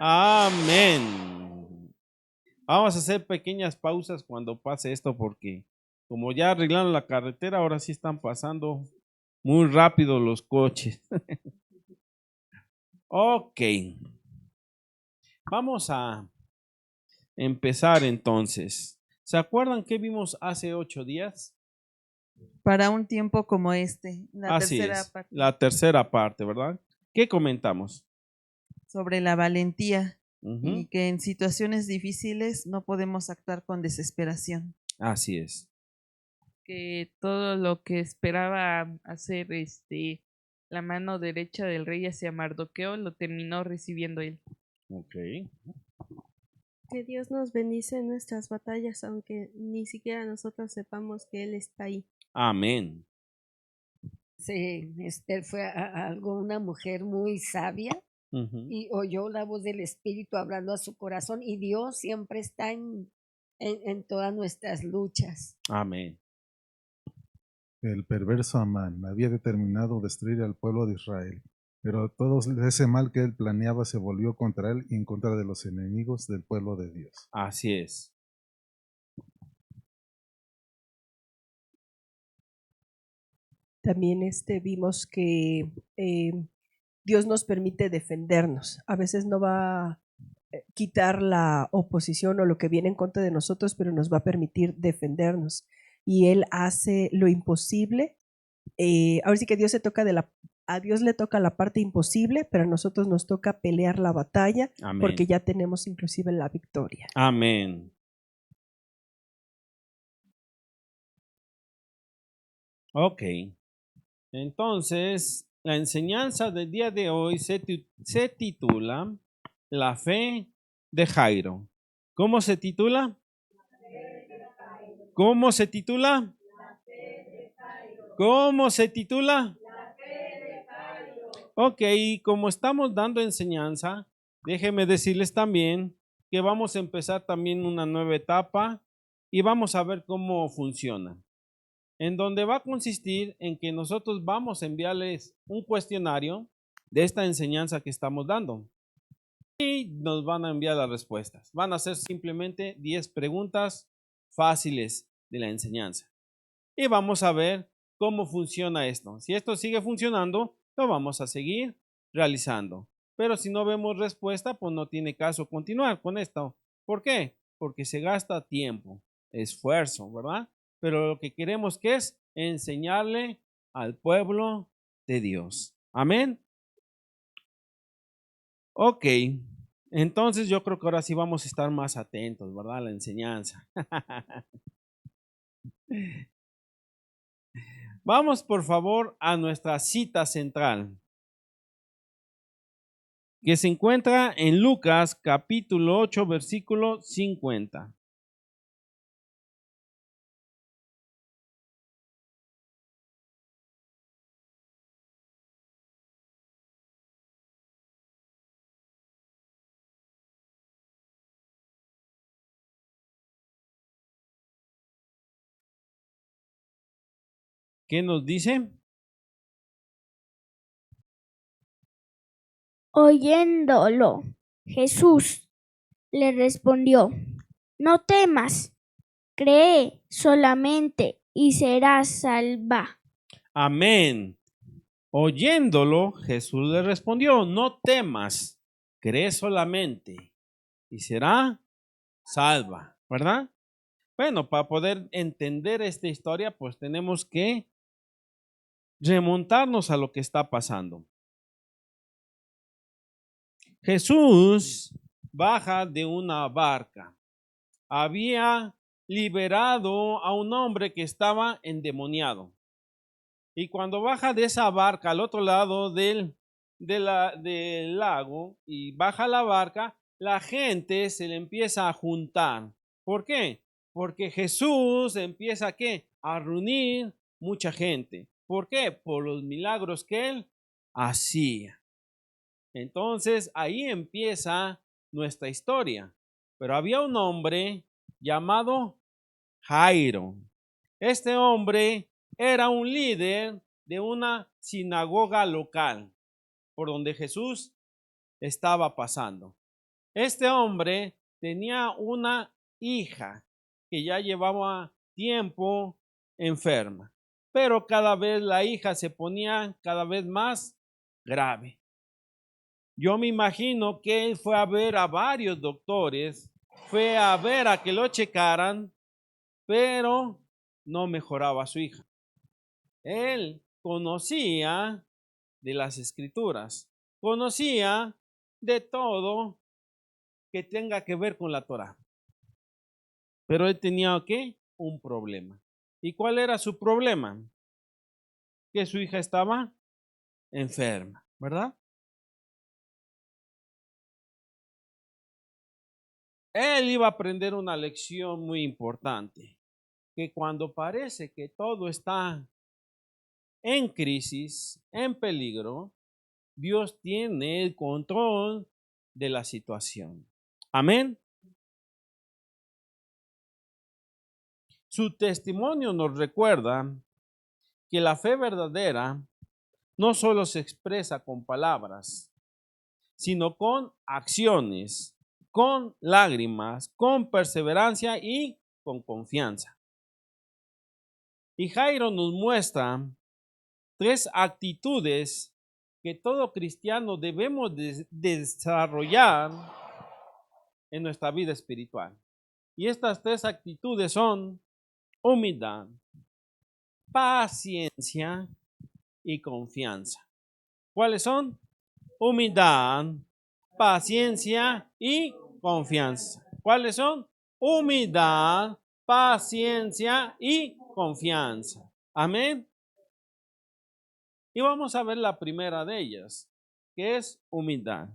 Amén. Vamos a hacer pequeñas pausas cuando pase esto porque como ya arreglaron la carretera, ahora sí están pasando muy rápido los coches. Ok. Vamos a empezar entonces. ¿Se acuerdan qué vimos hace 8 días? Para un tiempo como este, la Así tercera es, parte, la tercera parte, ¿verdad? ¿Qué comentamos? sobre la valentía y Ujú, que en situaciones difíciles no podemos actuar con desesperación. así es. Que todo lo que esperaba hacer la mano derecha del rey hacia Mardoqueo lo terminó recibiendo él. Ok. Que Dios nos bendice en nuestras batallas, aunque ni siquiera nosotros sepamos que Él está ahí. Amén. Sí, Esther fue una mujer muy sabia Ujú. y oyó la voz del Espíritu hablando a su corazón, y Dios siempre está en todas nuestras luchas. Amén. El perverso Amán había determinado destruir al pueblo de Israel, pero todo ese mal que él planeaba se volvió contra él y en contra de los enemigos del pueblo de Dios. Así es. También vimos que Dios nos permite defendernos. A veces no va a quitar la oposición o lo que viene en contra de nosotros, pero nos va a permitir defendernos. Y Él hace lo imposible. Ahora sí que a Dios le toca la parte imposible, pero a nosotros nos toca pelear la batalla. Amén. Porque ya tenemos inclusive la victoria. Amén. Ok. Entonces, la enseñanza del día de hoy se titula La fe de Jairo. ¿Cómo se titula? ¿Cómo se titula? ¿Cómo se titula? Ok, como estamos dando enseñanza, déjenme decirles también que vamos a empezar también una nueva etapa y vamos a ver cómo funciona. En donde va a consistir en que nosotros vamos a enviarles un cuestionario de esta enseñanza que estamos dando y nos van a enviar las respuestas. Van a ser simplemente 10 preguntas fáciles de la enseñanza y vamos a ver cómo funciona esto. Si esto sigue funcionando, lo vamos a seguir realizando. Pero si no vemos respuesta, pues no tiene caso continuar con esto. ¿Por qué? Porque se gasta tiempo, esfuerzo, ¿verdad? Pero lo que queremos que es enseñarle al pueblo de Dios. Amén. Ok, entonces yo creo que ahora sí vamos a estar más atentos, ¿verdad? A la enseñanza. Vamos por favor a nuestra cita central, que se encuentra en Lucas capítulo 8, versículo 50. ¿Qué nos dice? Oyéndolo, Jesús le respondió: No temas, cree solamente y serás salva. Amén. Oyéndolo, Jesús le respondió: No temas, cree solamente y será salva, ¿verdad? Bueno, para poder entender esta historia, pues tenemos que remontarnos a lo que está pasando. Jesús baja de una barca. Había liberado a un hombre que estaba endemoniado. Y cuando baja de esa barca al otro lado del lago y baja la barca, la gente se le empieza a juntar. ¿Por qué? Porque Jesús empieza ¿qué? A reunir mucha gente. ¿Por qué? Por los milagros que él hacía. Entonces ahí empieza nuestra historia. Pero había un hombre llamado Jairo. Este hombre era un líder de una sinagoga local por donde Jesús estaba pasando. Este hombre tenía una hija que ya llevaba tiempo enferma, pero cada vez la hija se ponía cada vez más grave. Yo me imagino que él fue a ver a varios doctores, fue a ver a que lo checaran, pero no mejoraba su hija. Él conocía de las escrituras, conocía de todo que tenga que ver con la Torá. Pero él tenía ¿qué? Un problema. ¿Y cuál era su problema? Que su hija estaba enferma, ¿verdad? Él iba a aprender una lección muy importante, que cuando parece que todo está en crisis, en peligro, Dios tiene el control de la situación. Amén. Su testimonio nos recuerda que la fe verdadera no solo se expresa con palabras, sino con acciones, con lágrimas, con perseverancia y con confianza. Y Jairo nos muestra 3 actitudes que todo cristiano debemos desarrollar en nuestra vida espiritual. Y estas 3 actitudes son humildad, paciencia y confianza. ¿Cuáles son? Humildad, paciencia y confianza. ¿Cuáles son? Humildad, paciencia y confianza. Amén. Y vamos a ver la primera de ellas, que es humildad.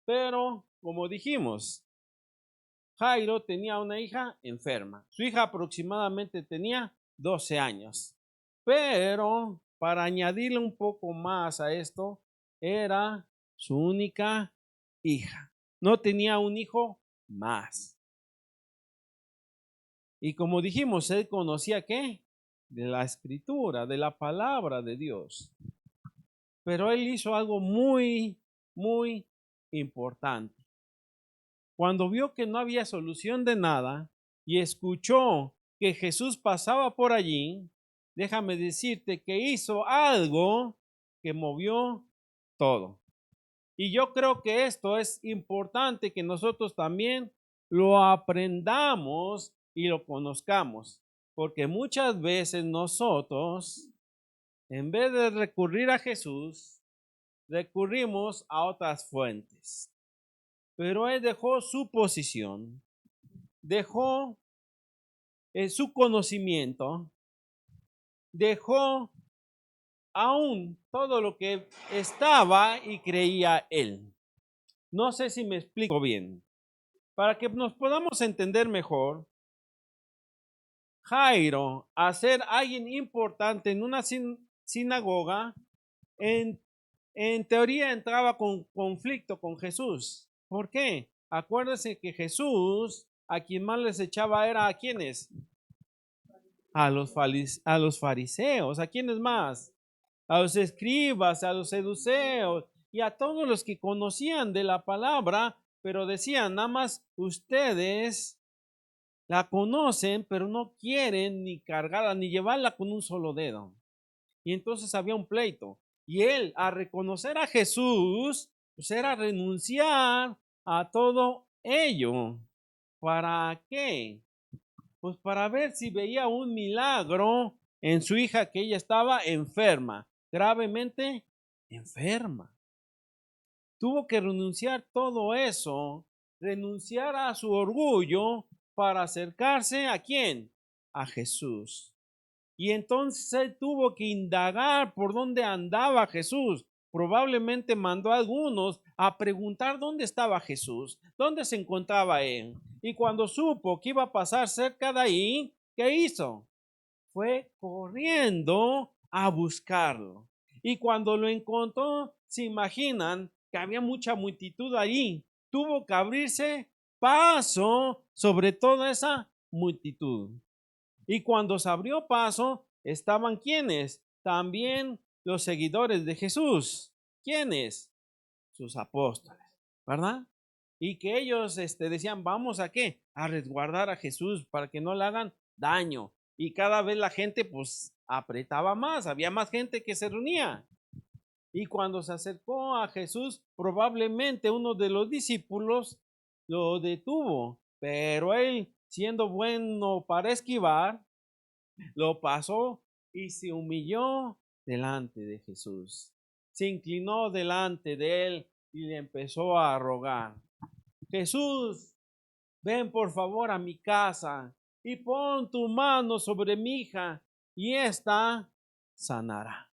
Pero, como dijimos, Jairo tenía una hija enferma. Su hija aproximadamente tenía 12 años. Pero, para añadirle un poco más a esto, era su única hija. No tenía un hijo más. Y como dijimos, él conocía ¿qué? De la escritura, de la palabra de Dios. Pero él hizo algo muy, muy importante. Cuando vio que no había solución de nada y escuchó que Jesús pasaba por allí, déjame decirte que hizo algo que movió todo. Y yo creo que esto es importante que nosotros también lo aprendamos y lo conozcamos, porque muchas veces nosotros, en vez de recurrir a Jesús, recurrimos a otras fuentes. Pero él dejó su posición, dejó su conocimiento, dejó aún todo lo que estaba y creía él. No sé si me explico bien. Para que nos podamos entender mejor, Jairo, a ser alguien importante en una sinagoga, en teoría entraba con conflicto con Jesús. ¿Por qué? Acuérdense que Jesús, a quien más les echaba era ¿a quiénes? A los fariseos. ¿A quiénes más? A los escribas, a los seduceos y a todos los que conocían de la palabra, pero decían, nada más ustedes la conocen, pero no quieren ni cargarla, ni llevarla con un solo dedo. Y entonces había un pleito. Y él, a reconocer a Jesús, pues era renunciar a todo ello. ¿Para qué? Pues para ver si veía un milagro en su hija, que ella estaba enferma, gravemente enferma. Tuvo que renunciar todo eso, renunciar a su orgullo para acercarse ¿a quién? A Jesús. Y entonces él tuvo que indagar por dónde andaba Jesús. Probablemente mandó a algunos a preguntar dónde estaba Jesús, dónde se encontraba él. Y cuando supo que iba a pasar cerca de ahí, ¿qué hizo? Fue corriendo a buscarlo. Y cuando lo encontró, se imaginan que había mucha multitud ahí. Tuvo que abrirse paso sobre toda esa multitud. Y cuando se abrió paso, estaban ¿quiénes? También los seguidores de Jesús. ¿Quiénes? Sus apóstoles, ¿verdad? y que ellos decían, vamos a qué, a resguardar a Jesús para que no le hagan daño. Y cada vez la gente pues apretaba más, había más gente que se reunía. Y cuando se acercó a Jesús, probablemente uno de los discípulos lo detuvo, pero él, siendo bueno para esquivar, lo pasó y se humilló delante de Jesús. Se inclinó delante de él y le empezó a rogar: Jesús, ven por favor a mi casa y pon tu mano sobre mi hija y ésta sanará.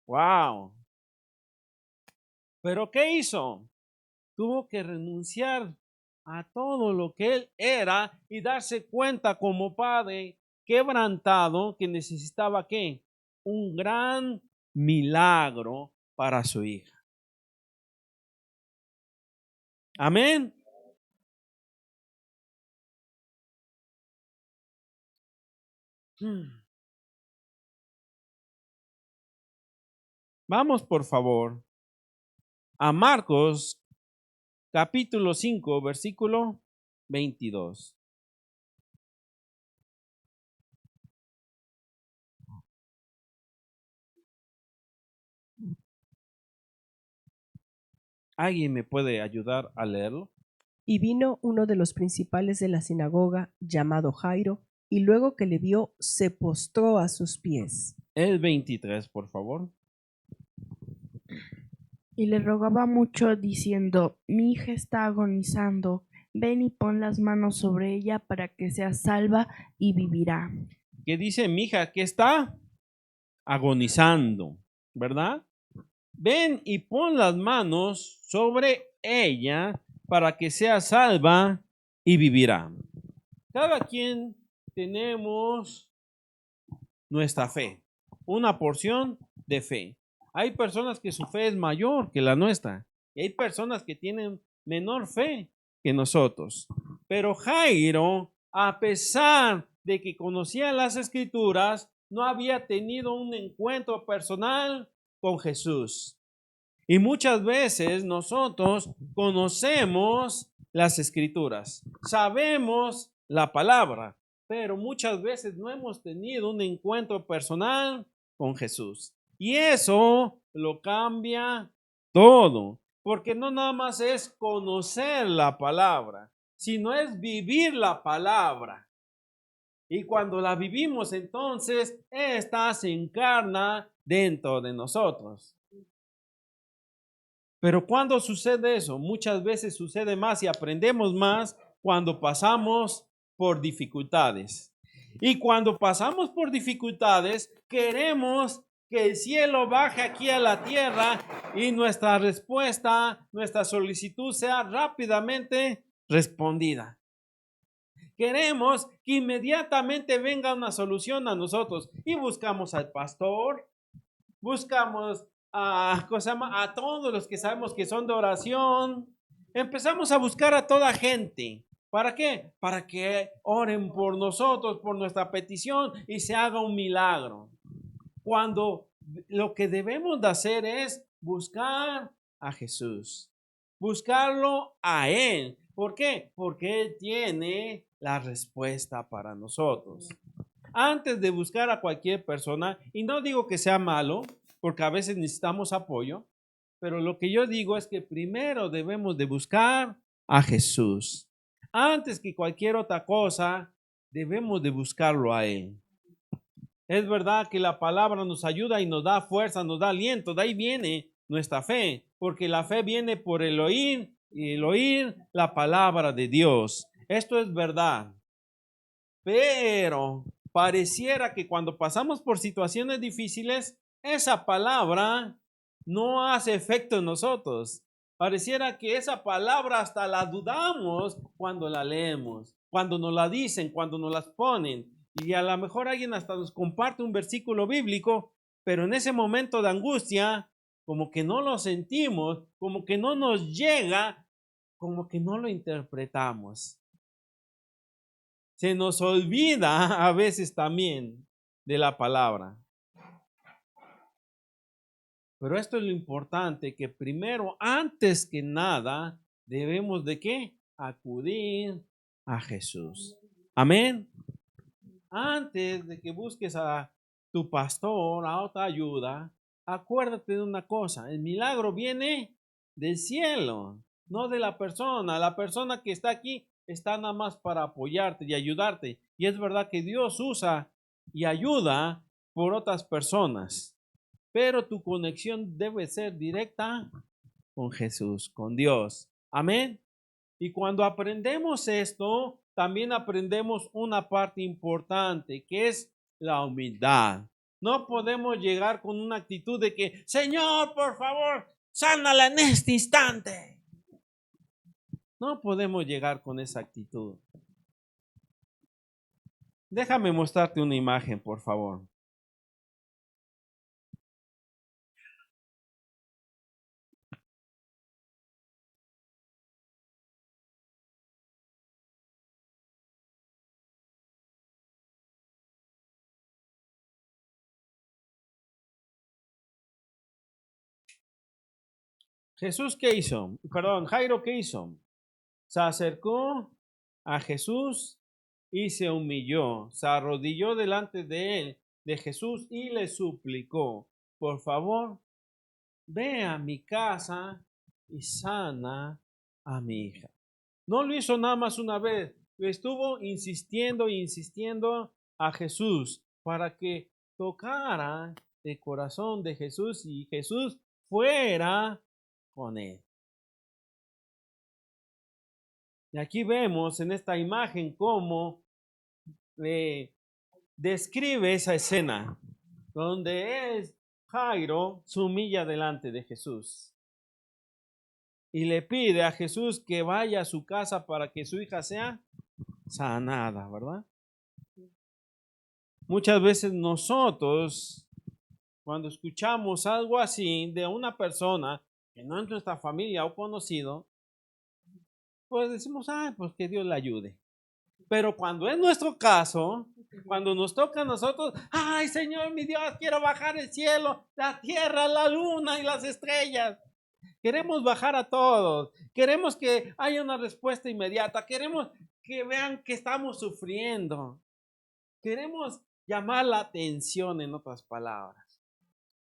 ¡Wow! ¿Pero qué hizo? Tuvo que renunciar a todo lo que él era y darse cuenta como padre quebrantado que necesitaba ¿qué? Un gran milagro para su hija. Amén. Vamos por favor a Marcos capítulo 5 versículo 22. ¿Alguien me puede ayudar a leerlo? Y vino uno de los principales de la sinagoga, llamado Jairo, y luego que le vio, se postró a sus pies. El 23, por favor. Y le rogaba mucho, diciendo: mi hija está agonizando, ven y pon las manos sobre ella para que sea salva y vivirá. ¿Qué dice mi hija? Que está agonizando, ¿verdad? Ven y pon las manos sobre ella para que sea salva y vivirá. Cada quien tenemos nuestra fe, una porción de fe. Hay personas que su fe es mayor que la nuestra y hay personas que tienen menor fe que nosotros. Pero Jairo, a pesar de que conocía las escrituras, no había tenido un encuentro personal con Jesús. Y muchas veces nosotros conocemos las escrituras, sabemos la palabra, pero muchas veces no hemos tenido un encuentro personal con Jesús. Y eso lo cambia todo, porque no nada más es conocer la palabra, sino es vivir la palabra. Y cuando la vivimos, entonces, esta se encarna dentro de nosotros. Pero ¿cuándo sucede eso? Muchas veces sucede más y aprendemos más cuando pasamos por dificultades. Y cuando pasamos por dificultades, queremos que el cielo baje aquí a la tierra y nuestra respuesta, nuestra solicitud sea rápidamente respondida. Queremos que inmediatamente venga una solución a nosotros y buscamos al pastor, buscamos a todos los que sabemos que son de oración. Empezamos a buscar a toda gente. ¿Para qué? Para que oren por nosotros, por nuestra petición y se haga un milagro. Cuando lo que debemos de hacer es buscar a Jesús, buscarlo a Él. ¿Por qué? Porque Él tiene la respuesta para nosotros. Antes de buscar a cualquier persona, y no digo que sea malo, porque a veces necesitamos apoyo, pero lo que yo digo es que primero debemos de buscar a Jesús. Antes que cualquier otra cosa, debemos de buscarlo a Él. Es verdad que la palabra nos ayuda y nos da fuerza, nos da aliento. De ahí viene nuestra fe, porque la fe viene por el oír y el oír la palabra de Dios. Esto es verdad. Pero pareciera que cuando pasamos por situaciones difíciles, esa palabra no hace efecto en nosotros. Pareciera que esa palabra hasta la dudamos cuando la leemos, cuando nos la dicen, cuando nos las ponen. Y a lo mejor alguien hasta nos comparte un versículo bíblico, pero en ese momento de angustia, como que no lo sentimos, como que no nos llega, como que no lo interpretamos. Se nos olvida a veces también de la palabra. Pero esto es lo importante, que primero, antes que nada, debemos de ¿qué? Acudir a Jesús. Amén. Antes de que busques a tu pastor, a otra ayuda, acuérdate de una cosa, el milagro viene del cielo, no de la persona. La persona que está aquí está nada más para apoyarte y ayudarte. Y es verdad que Dios usa y ayuda por otras personas, pero tu conexión debe ser directa con Jesús, con Dios. Amén. Y cuando aprendemos esto, también aprendemos una parte importante, que es la humildad. No podemos llegar con una actitud de que, Señor, por favor, sánala en este instante. No podemos llegar con esa actitud. Déjame mostrarte una imagen, por favor. Jesús, ¿qué hizo? Perdón, Jairo, ¿qué hizo? Se acercó a Jesús y se humilló, se arrodilló delante de él, de Jesús, y le suplicó, por favor, ve a mi casa y sana a mi hija. No lo hizo nada más una vez, le estuvo insistiendo e insistiendo a Jesús para que tocara el corazón de Jesús y Jesús fuera con él. Y aquí vemos en esta imagen cómo describe esa escena donde Jairo se humilla delante de Jesús y le pide a Jesús que vaya a su casa para que su hija sea sanada, ¿verdad? Muchas veces nosotros, cuando escuchamos algo así de una persona que no es nuestra familia o conocido, pues decimos, pues que Dios le ayude. Pero cuando es nuestro caso, cuando nos toca a nosotros, ay Señor, mi Dios, quiero bajar el cielo, la tierra, la luna y las estrellas. Queremos bajar a todos. Queremos que haya una respuesta inmediata. Queremos que vean que estamos sufriendo. Queremos llamar la atención, en otras palabras.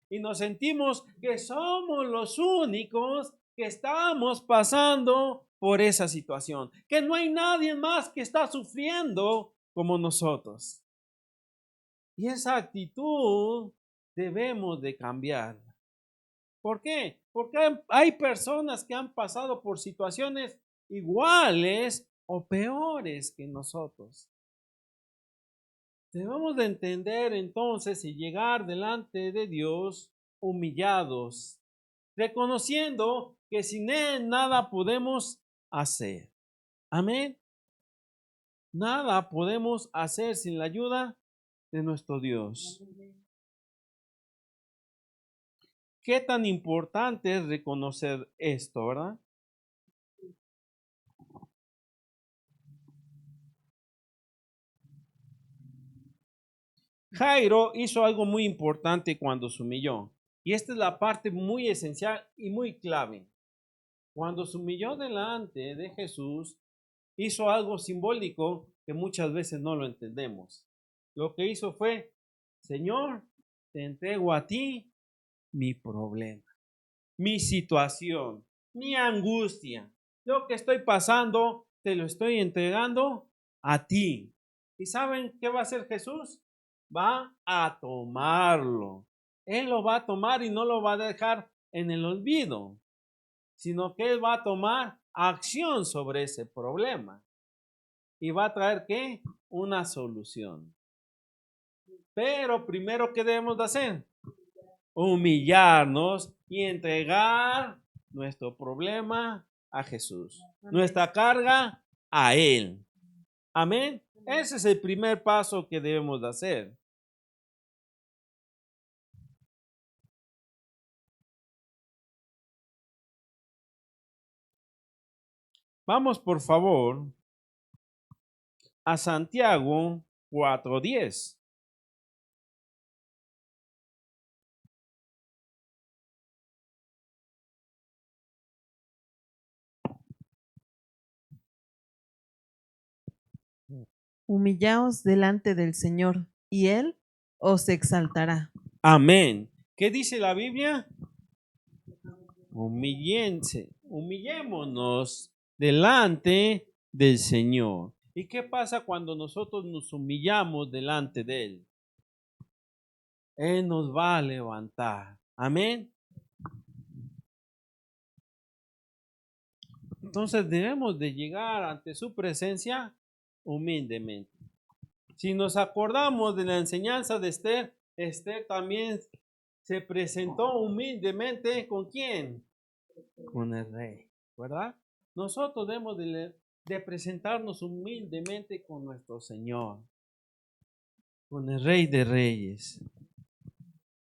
Y nos sentimos que somos los únicos que estamos pasando por esa situación, que no hay nadie más que está sufriendo como nosotros. Y esa actitud debemos de cambiarla. ¿Por qué? Porque hay personas que han pasado por situaciones iguales o peores que nosotros. Debemos de entender entonces y llegar delante de Dios humillados, reconociendo que sin Él nada podemos hacer. Amén. Nada podemos hacer sin la ayuda de nuestro Dios. Qué tan importante es reconocer esto, ¿verdad? Jairo hizo algo muy importante cuando se humilló. Y esta es la parte muy esencial y muy clave. Cuando se humilló delante de Jesús, hizo algo simbólico que muchas veces no lo entendemos. Lo que hizo fue, Señor, te entrego a ti mi problema, mi situación, mi angustia, lo que estoy pasando, te lo estoy entregando a ti. ¿Y saben qué va a hacer Jesús? Va a tomarlo. Él lo va a tomar y no lo va a dejar en el olvido, sino que Él va a tomar acción sobre ese problema. Y va a traer, ¿qué? Una solución. Pero primero, ¿qué debemos de hacer? Humillarnos y entregar nuestro problema a Jesús. Nuestra carga a Él. Amén. Ese es el primer paso que debemos de hacer. Vamos, por favor, a Santiago 4:10. Humillaos delante del Señor, y Él os exaltará. Amén. ¿Qué dice la Biblia? Humillémonos delante del Señor. ¿Y qué pasa cuando nosotros nos humillamos delante de Él? Él nos va a levantar. Amén. Entonces debemos de llegar ante su presencia humildemente. Si nos acordamos de la enseñanza de Esther, Esther también se presentó humildemente. ¿Con quién? Con el rey, ¿verdad? Nosotros debemos de presentarnos humildemente con nuestro Señor, con el Rey de Reyes.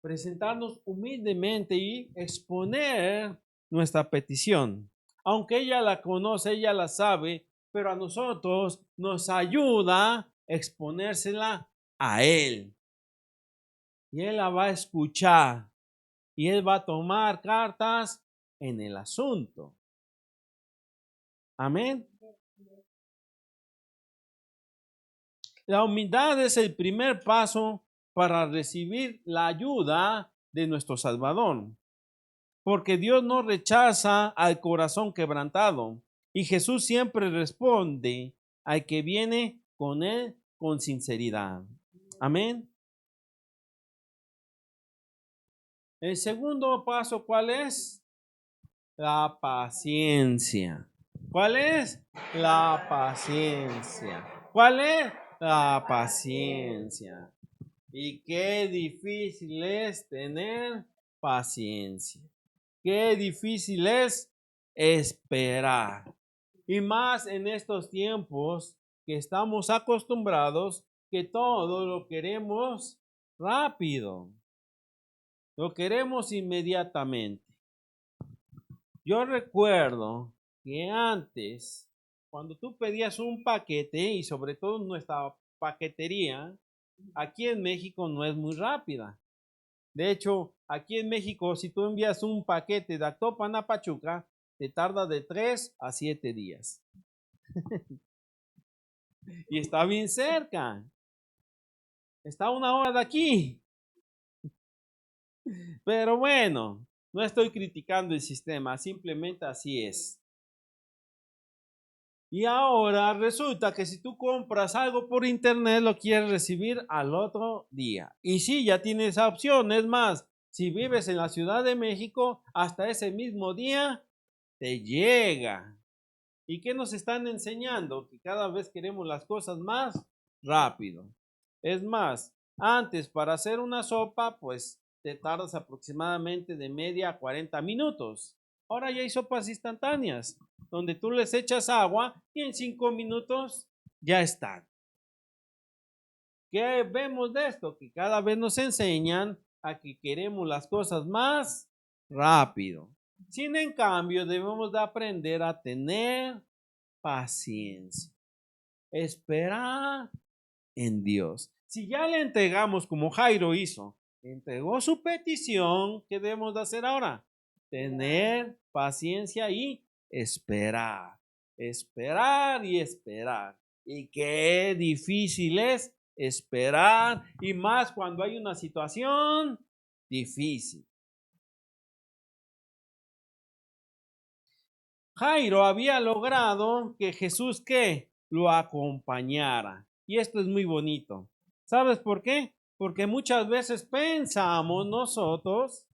Presentarnos humildemente y exponer nuestra petición. Aunque ella la conoce, ella la sabe, pero a nosotros nos ayuda a exponérsela a Él. Y Él la va a escuchar. Y Él va a tomar cartas en el asunto. Amén. La humildad es el primer paso para recibir la ayuda de nuestro Salvador. Porque Dios no rechaza al corazón quebrantado. Y Jesús siempre responde al que viene con Él con sinceridad. Amén. El segundo paso, ¿cuál es? La paciencia. ¿Cuál es? La paciencia. ¿Cuál es? La paciencia. Y qué difícil es tener paciencia. Qué difícil es esperar. Y más en estos tiempos que estamos acostumbrados que todo lo queremos rápido. Lo queremos inmediatamente. Yo recuerdo que antes, cuando tú pedías un paquete, y sobre todo nuestra paquetería, aquí en México no es muy rápida. De hecho, aquí en México, si tú envías un paquete de Actopan a Pachuca, te tarda de 3 a 7 días. Y está bien cerca. Está a 1 hora de aquí. Pero bueno, no estoy criticando el sistema, simplemente así es. Y ahora resulta que si tú compras algo por internet, lo quieres recibir al otro día. Y sí, ya tienes esa opción. Es más, si vives en la Ciudad de México, hasta ese mismo día te llega. ¿Y qué nos están enseñando? Que cada vez queremos las cosas más rápido. Es más, antes para hacer una sopa, pues te tardas aproximadamente de media a 40 minutos. Ahora ya hay sopas instantáneas, donde tú les echas agua y en 5 minutos ya están. ¿Qué vemos de esto? Que cada vez nos enseñan a que queremos las cosas más rápido. Sin en cambio, debemos de aprender a tener paciencia. Esperar en Dios. Si ya le entregamos como Jairo hizo, entregó su petición, ¿qué debemos de hacer ahora? Tener paciencia y esperar. Esperar y esperar. Y qué difícil es esperar, y más cuando hay una situación difícil. Jairo había logrado que Jesús ¿qué? Lo acompañara. Y esto es muy bonito. ¿Sabes por qué? Porque muchas veces pensamos nosotros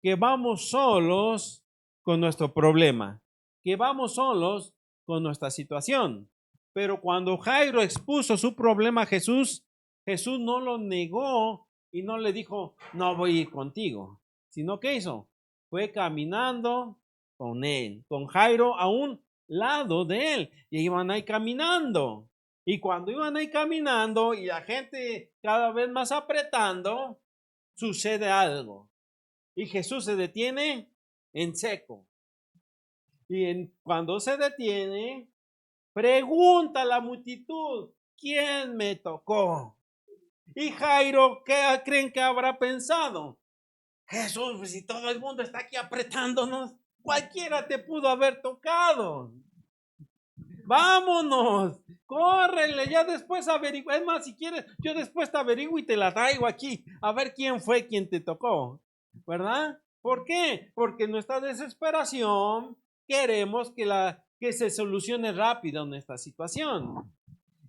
que vamos solos con nuestro problema, que vamos solos con nuestra situación. Pero cuando Jairo expuso su problema a Jesús, Jesús no lo negó y no le dijo, no voy a ir contigo, sino ¿qué hizo? Fue caminando con él, con Jairo a un lado de él, y iban ahí caminando. Y cuando iban ahí caminando y la gente cada vez más apretando, sucede algo. Y Jesús se detiene en seco. Y cuando se detiene, pregunta a la multitud, ¿quién me tocó? Y Jairo, ¿qué creen que habrá pensado? Jesús, pues si todo el mundo está aquí apretándonos, cualquiera te pudo haber tocado. Vámonos. córrele, ya después averigua. Es más, si quieres, yo después te averiguo y te la traigo aquí, a ver quién fue quien te tocó, ¿verdad? ¿Por qué? Porque en nuestra desesperación queremos que se solucione rápido nuestra situación.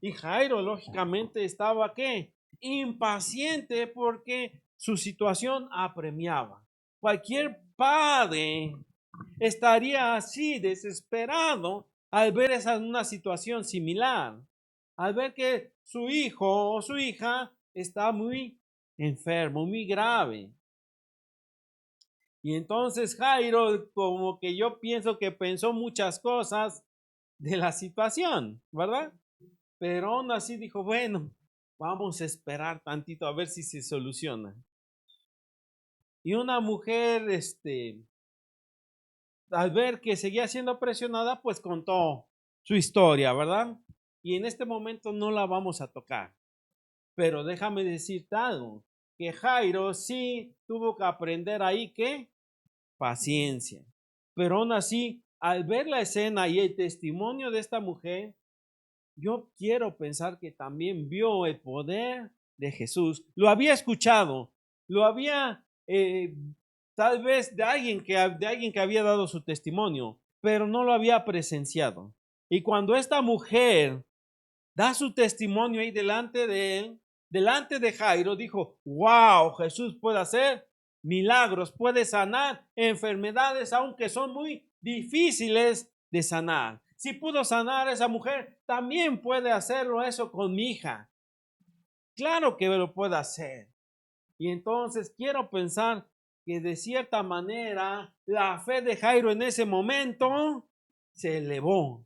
Y Jairo, lógicamente, estaba, ¿qué? Impaciente porque su situación apremiaba. Cualquier padre estaría así desesperado al ver una situación similar, al ver que su hijo o su hija está muy enfermo, muy grave. Y entonces Jairo, como que yo pienso que pensó muchas cosas de la situación, ¿verdad? Pero aún así dijo, bueno, vamos a esperar tantito a ver si se soluciona. Y una mujer, al ver que seguía siendo presionada, pues contó su historia, ¿verdad? Y en este momento no la vamos a tocar. Pero déjame decirte algo, que Jairo sí tuvo que aprender ahí que paciencia. Pero aún así, al ver la escena y el testimonio de esta mujer, yo quiero pensar que también vio el poder de Jesús. Lo había escuchado, lo había tal vez de alguien que había dado su testimonio, pero no lo había presenciado. Y cuando esta mujer da su testimonio ahí delante de él, delante de Jairo, dijo, wow, Jesús puede hacer milagros, puede sanar enfermedades, aunque son muy difíciles de sanar. Si pudo sanar a esa mujer, también puede hacerlo eso con mi hija. Claro que lo puede hacer. Y entonces quiero pensar que de cierta manera la fe de Jairo en ese momento se elevó.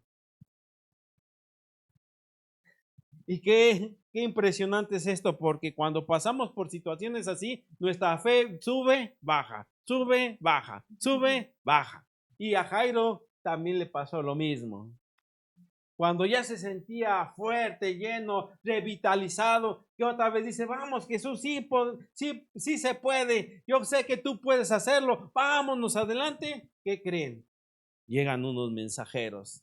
Y qué impresionante es esto, porque cuando pasamos por situaciones así, nuestra fe sube, baja, sube, baja, sube, baja. Y a Jairo también le pasó lo mismo. Cuando ya se sentía fuerte, lleno, revitalizado, que otra vez dice, vamos Jesús, sí se puede, yo sé que tú puedes hacerlo, vámonos adelante. ¿Qué creen? Llegan unos mensajeros.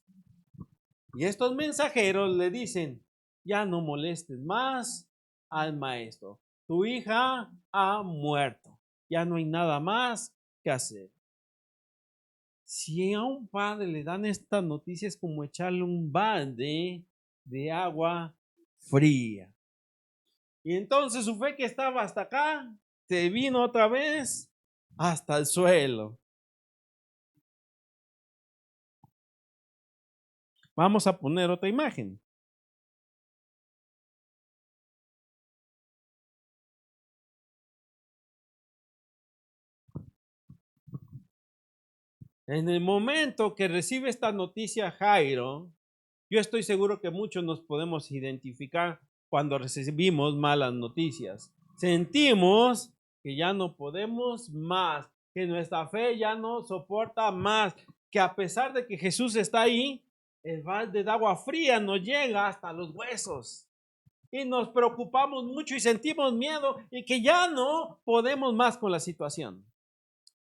Y estos mensajeros le dicen, ya no molestes más al maestro. Tu hija ha muerto. Ya no hay nada más que hacer. Si a un padre le dan estas noticias, es como echarle un balde de agua fría. Y entonces su fe que estaba hasta acá, se vino otra vez hasta el suelo. Vamos a poner otra imagen. En el momento que recibe esta noticia Jairo, yo estoy seguro que muchos nos podemos identificar cuando recibimos malas noticias. Sentimos que ya no podemos más, que nuestra fe ya no soporta más, que a pesar de que Jesús está ahí, el balde de agua fría nos llega hasta los huesos. Y nos preocupamos mucho y sentimos miedo y que ya no podemos más con la situación.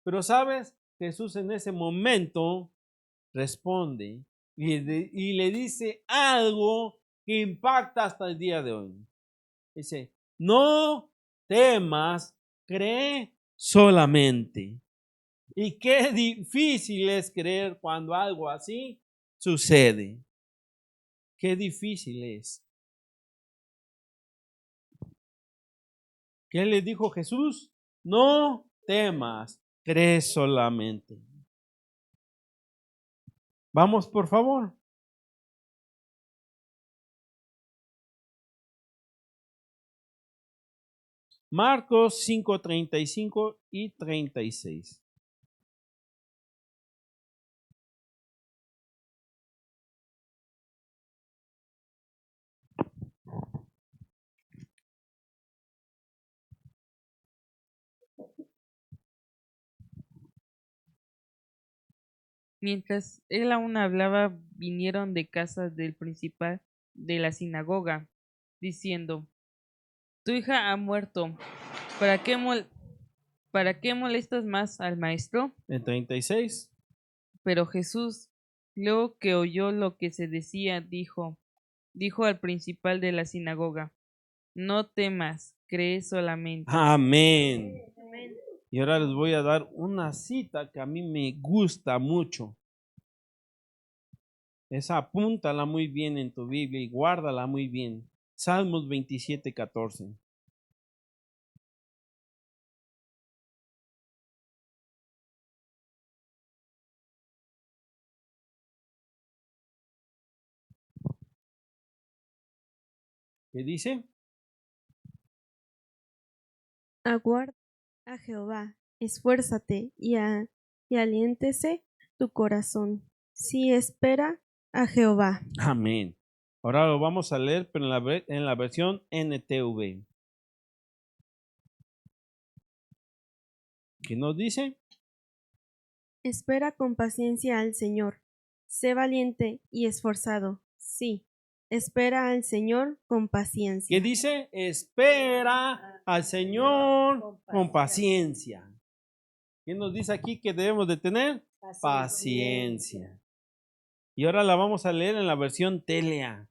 Pero sabes, Jesús en ese momento responde y le dice algo que impacta hasta el día de hoy. Dice, no temas, cree solamente. Y qué difícil es creer cuando algo así sucede. Qué difícil es. ¿Qué le dijo Jesús? No temas, cree solamente. Vamos, por favor. Marcos 5:35 y 36. Mientras él aún hablaba, vinieron de casa del principal de la sinagoga, diciendo, tu hija ha muerto, ¿para qué molestas más al maestro? En 36. Pero Jesús, luego que oyó lo que se decía, dijo, dijo al principal de la sinagoga, no temas, cree solamente. Amén. Y ahora les voy a dar una cita que a mí me gusta mucho. Esa apúntala muy bien en tu Biblia y guárdala muy bien. Salmos 27:14. ¿Qué dice? Aguarda a Jehová, esfuérzate y aliéntese tu corazón. Sí, espera a Jehová. Amén. Ahora lo vamos a leer, pero en la versión NTV. ¿Qué nos dice? Espera con paciencia al Señor. Sé valiente y esforzado. Sí, espera al Señor con paciencia. ¿Qué dice? Espera al Señor con paciencia. ¿Qué nos dice aquí que debemos de tener? Paciencia. Y ahora la vamos a leer en la versión Telea.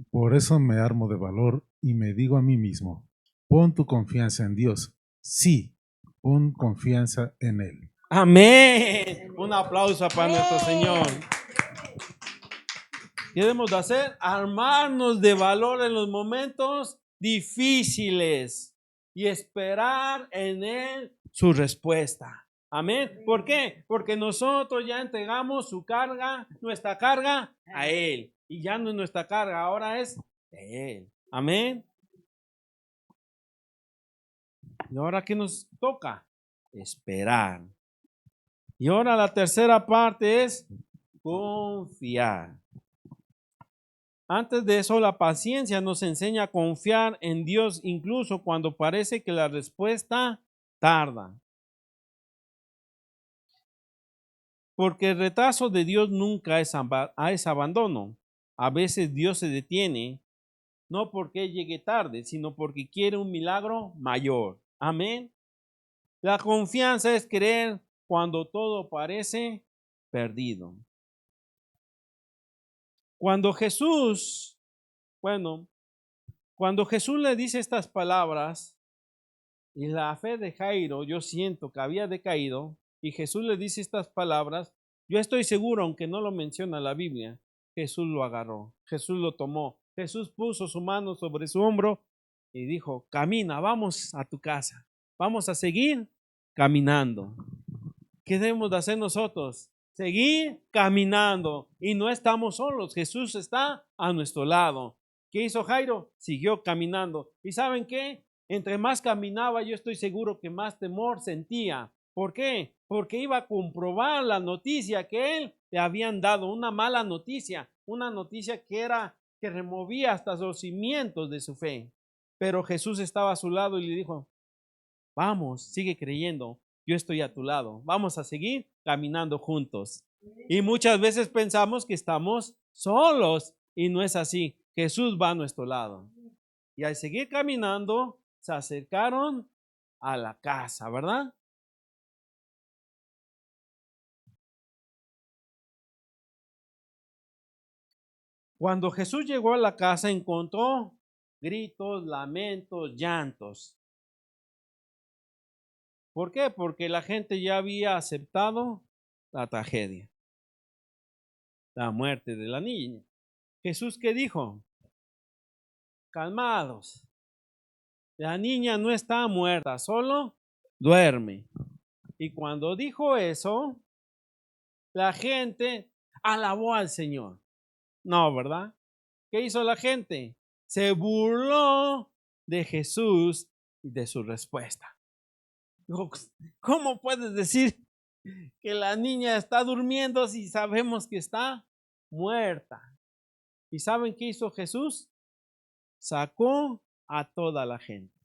Por eso me armo de valor y me digo a mí mismo, pon tu confianza en Dios. Sí, pon confianza en Él. Amén. Un aplauso para nuestro Señor. ¿Qué debemos de hacer? Armarnos de valor en los momentos difíciles y esperar en Él su respuesta. Amén. ¿Por qué? Porque nosotros ya entregamos su carga, nuestra carga a Él. Y ya no es nuestra carga, ahora es de Él. Amén. ¿Y ahora qué nos toca? Esperar. Y ahora la tercera parte es confiar. Antes de eso, la paciencia nos enseña a confiar en Dios incluso cuando parece que la respuesta tarda. Porque el retraso de Dios nunca es abandono. A veces Dios se detiene, no porque llegue tarde, sino porque quiere un milagro mayor. Amén. La confianza es creer cuando todo parece perdido. Cuando Jesús le dice estas palabras, y la fe de Jairo, yo siento que había decaído, y Jesús le dice estas palabras, yo estoy seguro, aunque no lo menciona la Biblia, Jesús lo agarró, Jesús lo tomó, Jesús puso su mano sobre su hombro y dijo, camina, vamos a tu casa, vamos a seguir caminando. ¿Qué debemos de hacer nosotros? Seguir caminando y no estamos solos, Jesús está a nuestro lado. ¿Qué hizo Jairo? Siguió caminando. ¿Y saben qué? Entre más caminaba, yo estoy seguro que más temor sentía. ¿Por qué? Porque iba a comprobar la noticia que él le habían dado, una mala noticia, una noticia que removía hasta los cimientos de su fe. Pero Jesús estaba a su lado y le dijo, vamos, sigue creyendo, yo estoy a tu lado, vamos a seguir caminando juntos. Y muchas veces pensamos que estamos solos y no es así. Jesús va a nuestro lado. Y al seguir caminando, se acercaron a la casa, ¿verdad? Cuando Jesús llegó a la casa, encontró gritos, lamentos, llantos. ¿Por qué? Porque la gente ya había aceptado la tragedia, la muerte de la niña. Jesús, ¿qué dijo? Calmados. La niña no está muerta, solo duerme. Y cuando dijo eso, la gente alabó al Señor. No, ¿verdad? ¿Qué hizo la gente? Se burló de Jesús y de su respuesta. ¿Cómo puedes decir que la niña está durmiendo si sabemos que está muerta? ¿Y saben qué hizo Jesús? Sacó a toda la gente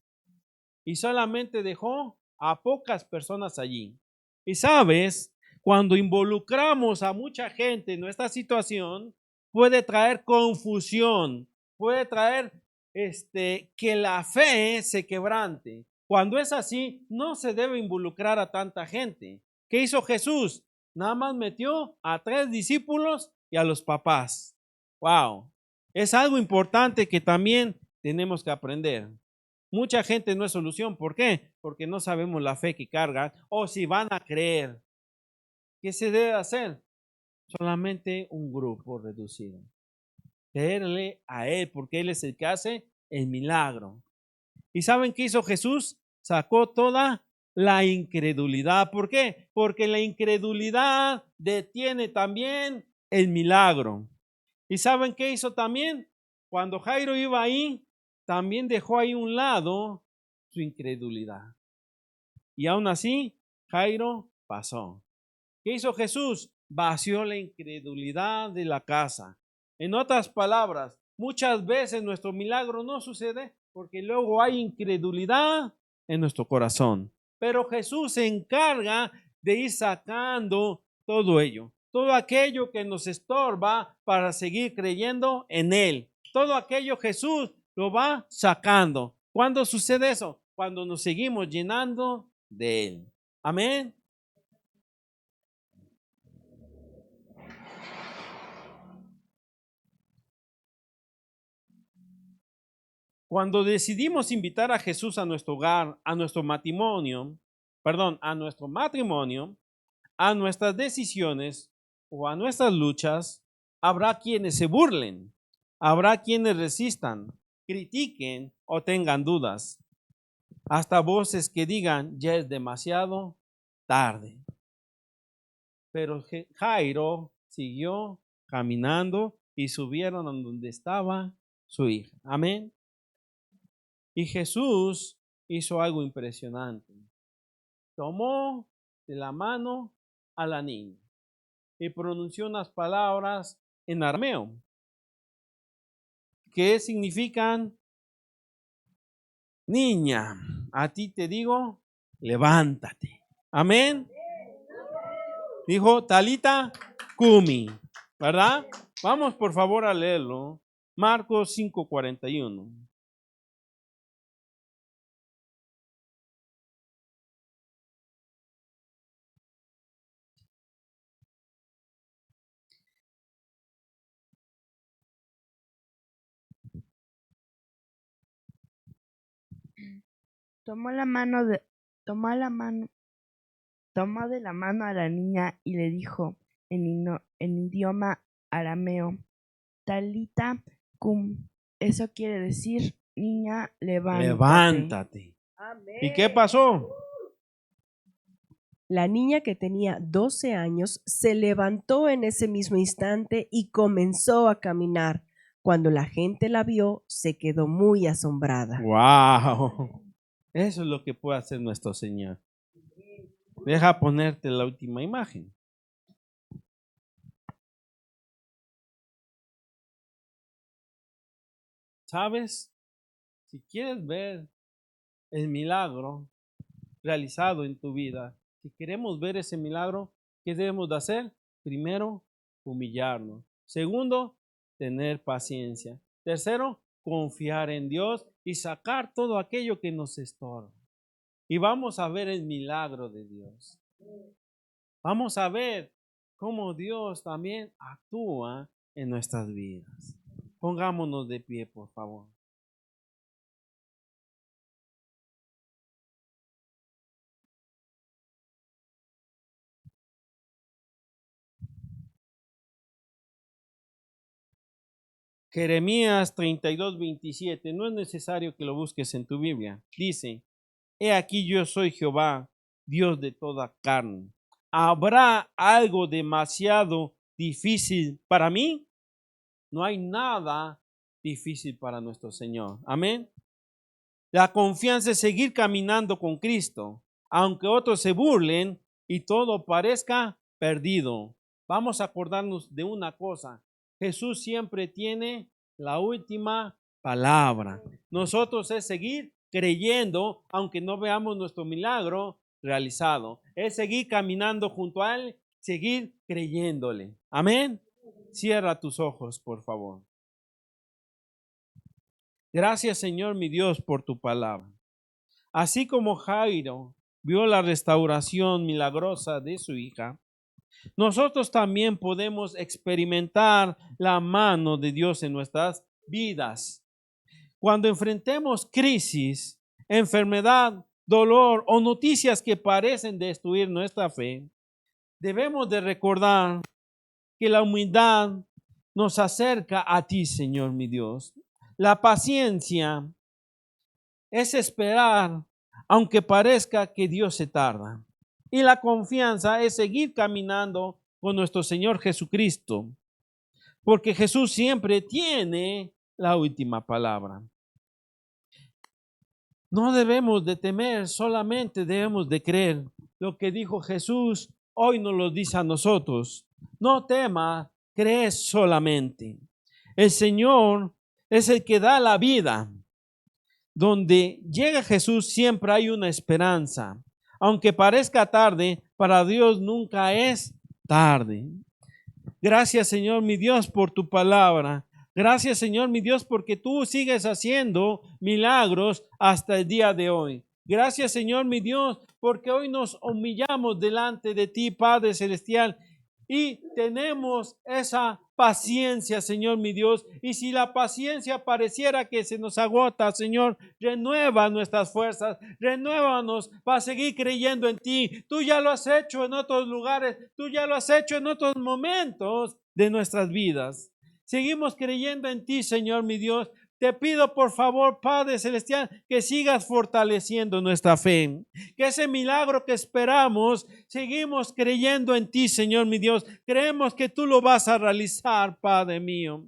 y solamente dejó a pocas personas allí. Y sabes, cuando involucramos a mucha gente en nuestra situación, puede traer confusión, puede traer que la fe se quebrante. Cuando es así, no se debe involucrar a tanta gente. ¿Qué hizo Jesús? Nada más metió a 3 discípulos y a los papás. Wow. Es algo importante que también tenemos que aprender. Mucha gente no es solución. ¿Por qué? Porque no sabemos la fe que cargan o si van a creer. ¿Qué se debe hacer? Solamente un grupo reducido. Creerle a Él, porque Él es el que hace el milagro. ¿Y saben qué hizo Jesús? Sacó toda la incredulidad. ¿Por qué? Porque la incredulidad detiene también el milagro. ¿Y saben qué hizo también? Cuando Jairo iba ahí, también dejó ahí un lado su incredulidad. Y aún así, Jairo pasó. ¿Qué hizo Jesús? Vació la incredulidad de la casa. En otras palabras, muchas veces nuestro milagro no sucede porque luego hay incredulidad en nuestro corazón. Pero Jesús se encarga de ir sacando todo ello. Todo aquello que nos estorba para seguir creyendo en Él. Todo aquello Jesús lo va sacando. ¿Cuándo sucede eso? Cuando nos seguimos llenando de Él. Amén. Cuando decidimos invitar a Jesús a nuestro hogar, a nuestro matrimonio, a nuestras decisiones o a nuestras luchas, habrá quienes se burlen, habrá quienes resistan, critiquen o tengan dudas. Hasta voces que digan, ya es demasiado tarde. Pero Jairo siguió caminando y subieron a donde estaba su hija. Amén. Y Jesús hizo algo impresionante. Tomó de la mano a la niña y pronunció unas palabras en arameo que significan: niña, a ti te digo, levántate. Amén. Dijo Talita Kumi, ¿verdad? Vamos por favor a leerlo. Marcos 5:41. Tomó de la mano a la niña y le dijo en idioma arameo, Talita cum. Eso quiere decir, niña, levántate. Levántate. ¿Y qué pasó? La niña, que tenía 12 años, se levantó en ese mismo instante y comenzó a caminar. Cuando la gente la vio, se quedó muy asombrada. ¡Wow! Eso es lo que puede hacer nuestro Señor. Deja ponerte la última imagen. ¿Sabes? Si quieres ver el milagro realizado en tu vida, si queremos ver ese milagro, ¿qué debemos de hacer? Primero, humillarnos. Segundo, tener paciencia. Tercero, confiar en Dios y sacar todo aquello que nos estorba. Y vamos a ver el milagro de Dios. Vamos a ver cómo Dios también actúa en nuestras vidas. Pongámonos de pie, por favor. Jeremías 32:27. No es necesario que lo busques en tu Biblia. Dice: he aquí yo soy Jehová, Dios de toda carne. ¿Habrá algo demasiado difícil para mí? No hay nada difícil para nuestro Señor. Amén. La confianza es seguir caminando con Cristo, aunque otros se burlen y todo parezca perdido. Vamos a acordarnos de una cosa: Jesús siempre tiene la última palabra. Nosotros es seguir creyendo, aunque no veamos nuestro milagro realizado. Es seguir caminando junto a Él, seguir creyéndole. Amén. Cierra tus ojos, por favor. Gracias, Señor, mi Dios, por tu palabra. Así como Jairo vio la restauración milagrosa de su hija, nosotros también podemos experimentar la mano de Dios en nuestras vidas. Cuando enfrentemos crisis, enfermedad, dolor o noticias que parecen destruir nuestra fe, debemos de recordar que la humildad nos acerca a ti, Señor mi Dios. La paciencia es esperar, aunque parezca que Dios se tarda. Y la confianza es seguir caminando con nuestro Señor Jesucristo, porque Jesús siempre tiene la última palabra. No debemos de temer, solamente debemos de creer. Lo que dijo Jesús, hoy nos lo dice a nosotros. No temas, cree solamente. El Señor es el que da la vida. Donde llega Jesús siempre hay una esperanza. Aunque parezca tarde, para Dios nunca es tarde. Gracias, Señor mi Dios, por tu palabra. Gracias, Señor mi Dios, porque tú sigues haciendo milagros hasta el día de hoy. Gracias, Señor mi Dios, porque hoy nos humillamos delante de ti, Padre Celestial, y tenemos esa paciencia, Señor mi Dios. Y si la paciencia pareciera que se nos agota, Señor, renueva nuestras fuerzas, renuévanos para seguir creyendo en ti. Tú ya lo has hecho en otros lugares, tú ya lo has hecho en otros momentos de nuestras vidas. Seguimos creyendo en ti, Señor mi Dios. Te pido por favor, Padre Celestial, que sigas fortaleciendo nuestra fe. Que ese milagro que esperamos, seguimos creyendo en ti, Señor mi Dios. Creemos que tú lo vas a realizar, Padre mío.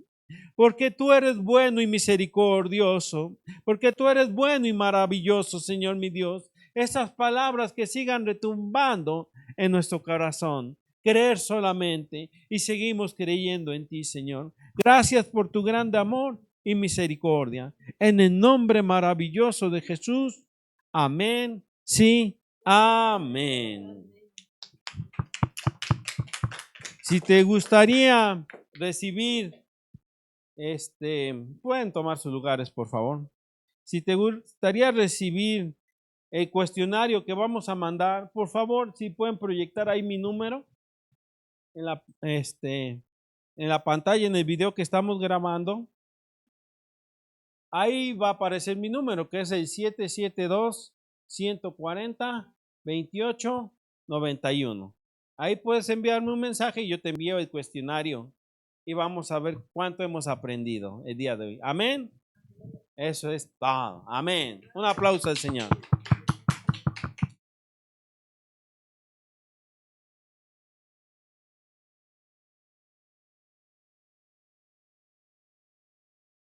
Porque tú eres bueno y misericordioso. Porque tú eres bueno y maravilloso, Señor mi Dios. Esas palabras que sigan retumbando en nuestro corazón. Creer solamente y seguimos creyendo en ti, Señor. Gracias por tu grande amor y misericordia. En el nombre maravilloso de Jesús. Amén. Sí. Amén. Si te gustaría recibir, pueden tomar sus lugares, por favor. Si te gustaría recibir el cuestionario que vamos a mandar, por favor, si pueden proyectar ahí mi número en la pantalla, en el video que estamos grabando. Ahí va a aparecer mi número, que es el 772-140-2891. Ahí puedes enviarme un mensaje y yo te envío el cuestionario y vamos a ver cuánto hemos aprendido el día de hoy. Amén. Eso es todo. Amén. Un aplauso al Señor.